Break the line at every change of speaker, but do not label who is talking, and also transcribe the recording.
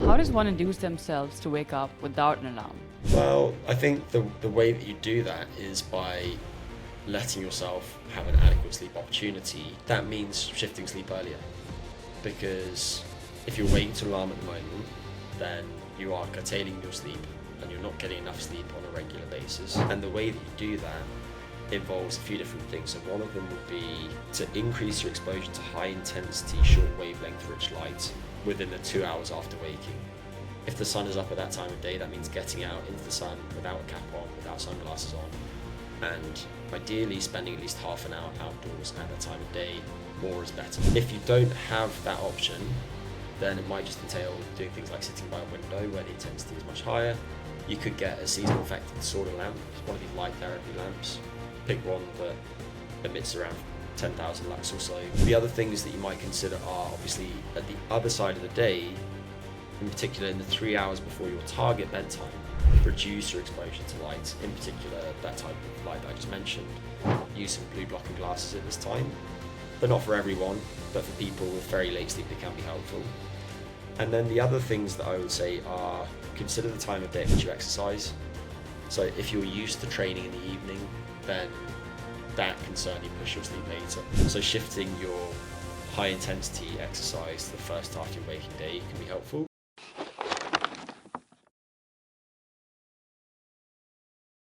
How does one induce themselves to wake up without an alarm?
Well, I think the way that you do that is by letting yourself have an adequate sleep opportunity. That means shifting sleep earlier, because if you're waiting to alarm at the moment, then you are curtailing your sleep and you're not getting enough sleep on a regular basis. And the way that you do that involves a few different things. So one of them would be to increase your exposure to high intensity, short wavelength rich light within the 2 hours after waking. If the sun is up at that time of day, that means getting out into the sun without a cap on, without sunglasses on, and ideally spending at least half an hour outdoors at that time of day. More is better. If you don't have that option, then it might just entail doing things like sitting by a window where the intensity is much higher. You could get a seasonal affected solar lamp, one of these light therapy lamps. Pick one that emits around 10,000 lux or so. The other things that you might consider are obviously at the other side of the day, in particular in the 3 hours before your target bedtime, reduce your exposure to light, in particular that type of light that I just mentioned. Use some blue blocking glasses at this time. They're not for everyone, but for people with very late sleep they can be helpful. And then the other things that I would say are consider the time of day at which you exercise. So if you're used to training in the evening, then that can certainly push your sleep later. So shifting your high intensity exercise to the first half of your waking day can be helpful.